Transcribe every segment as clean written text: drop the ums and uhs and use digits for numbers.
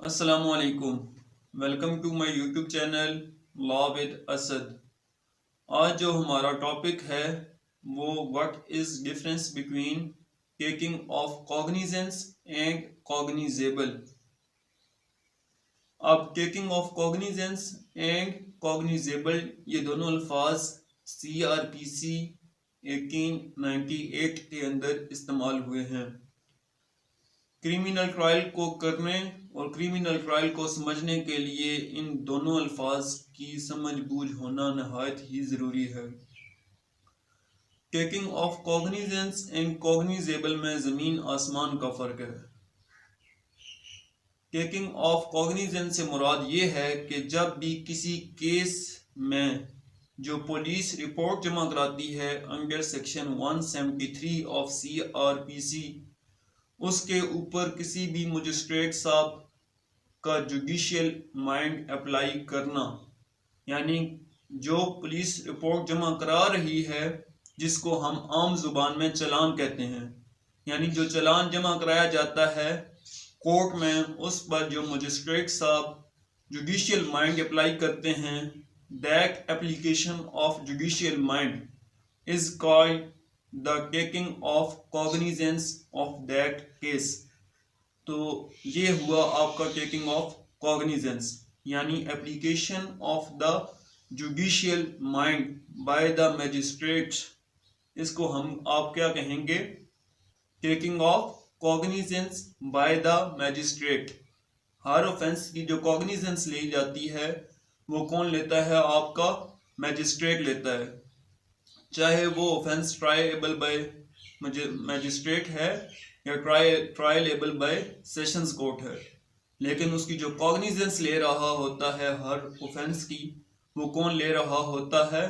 अस्सलामुअलैकुम। Welcome to my YouTube channel law with Asad. आज जो हमारा टॉपिक है वो what is difference between taking of cognizance and cognizable. अब taking of cognizance and cognizable ये दोनों अल्फाज CRPC 1898 के अंदर इस्तेमाल हुए हैं। क्रिमिनल ट्रायल को करने और क्रिमिनल ट्रायल को समझने के लिए इन दोनों अल्फाज की समझ बूझ होना नहायत ही ज़रूरी है। Taking of cognizance and cognizable में ज़मीन आसमान का फ़र्क है। टेकिंग ऑफ कॉग्निजेंस से मुराद ये है कि जब भी किसी केस में जो पुलिस रिपोर्ट जमा कराती है अंडर सेक्शन 173 ऑफ CRPC, उसके ऊपर किसी भी मजिस्ट्रेट साहब का जुडिशियल माइंड अप्लाई करना, यानी जो पुलिस रिपोर्ट जमा करा रही है जिसको हम आम जुबान में चालान कहते हैं, यानी जो चालान जमा कराया जाता है कोर्ट में, उस पर जो मजिस्ट्रेट साहब जुडिशियल माइंड अप्लाई करते हैं, that application of judicial mind is called the taking of cognizance of that case. तो ये हुआ आपका टेकिंग ऑफ कॉग्निजेंस, यानी application of the judicial mind by the magistrate. इसको हम आप क्या कहेंगे? Taking of cognizance by the magistrate. Her offence की जो कॉग्निजेंस ली जाती है वो कौन लेता है? आपका मैजिस्ट्रेट लेता है, चाहे वो ऑफेंस ट्रायबल बाय मैजिस्ट्रेट है या ट्रायलेबल बाय सेशंस कोर्ट है। लेकिन उसकी जो कॉग्निजेंस ले रहा होता है हर ऑफेंस की, वो कौन ले रहा होता है?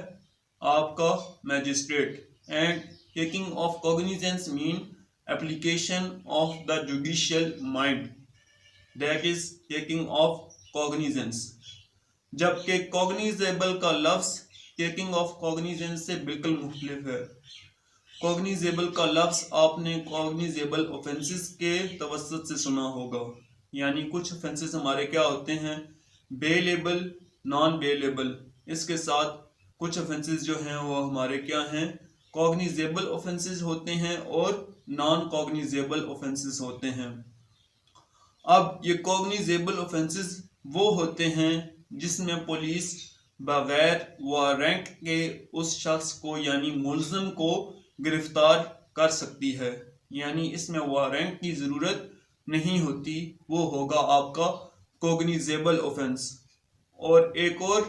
आपका magistrate. And taking of cognizance mean application of the judicial mind, that is taking of cognizance. जबकि कॉग्निजेबल का लफ्ज टेकिंग ऑफ कॉग्निजेंस से बिल्कुल मुख्तलिफ है। कॉग्निजेबल का लफ्ज आपने कॉग्निजेबल ऑफेंसेस के तवस्सुत से सुना होगा, यानी कुछ ऑफेंसेस हमारे क्या होते हैं? Bailable, non bailable. इसके साथ कुछ ऑफेंसेस जो हैं वो हमारे क्या हैं? कॉग्निजेबल ऑफेंसेस होते हैं और नॉन कॉग्निजेबल ऑफेंसेस होते हैं। अब ये कॉग्निजेबल ऑफेंसेस वो होते हैं जिसमें पुलिस बगैर वारंट के उस शख्स को यानी मुल्ज़िम को गिरफ्तार कर सकती है, यानी इसमें वारंट की ज़रूरत नहीं होती। वो होगा आपका कॉग्निजेबल ऑफेंस। और एक और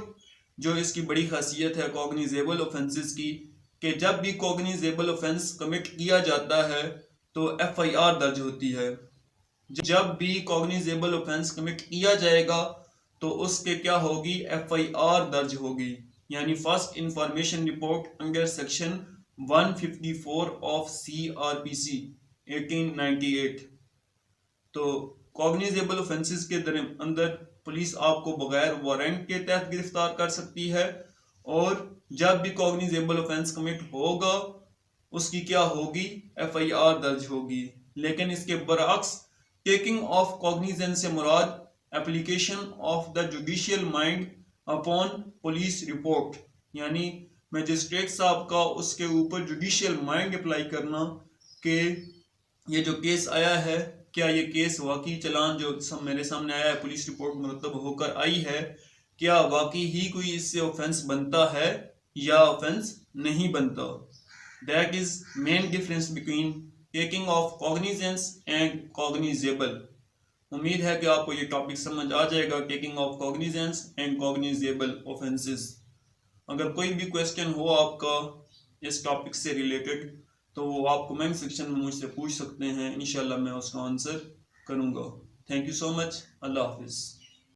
जो इसकी बड़ी खासियत है कॉग्निजेबल ऑफेंसेस की, कि जब भी कॉग्निजेबल ऑफेंस कमिट किया जाता है तो FIR दर्ज होती है। जब भी कॉग्निजेबल ऑफेंस कमिट किया जाएगा तो उसके क्या होगी? FIR दर्ज होगी, यानी first information report under section 154 of CRPC 1898। तो कॉग्निजेबल ऑफेंसेस के अंदर पुलिस आपको बगैर वारंट के तहत गिरफ्तार कर सकती है, और जब भी कॉग्निजेबल ऑफेंस कमिट होगा उसकी क्या होगी? FIR दर्ज होगी। लेकिन इसके बरअक्स टेकिंग ऑफ कॉग्निजेंस से मुराद application of the judicial mind upon police report, यानी मैजिस्ट्रेट साहब का उसके ऊपर जुडिशियल माइंड अप्लाई करना कि ये जो केस आया है, क्या ये केस वाकई चालान जो मेरे सामने आया है, पुलिस रिपोर्ट मुरतब होकर आई है, क्या वाकई ही कोई इससे ऑफेंस बनता है या ऑफेंस नहीं बनता? That is main difference between taking of cognizance and cognizable. उम्मीद है कि आपको ये टॉपिक समझ आ जाएगा, taking of cognizance and cognizable offences. अगर कोई भी क्वेश्चन हो आपका इस टॉपिक से रिलेटेड तो वो आप कमेंट सेक्शन में मुझसे पूछ सकते हैं, इंशाल्लाह मैं उसका आंसर करूँगा। Thank you so much. Allah हाफिज़।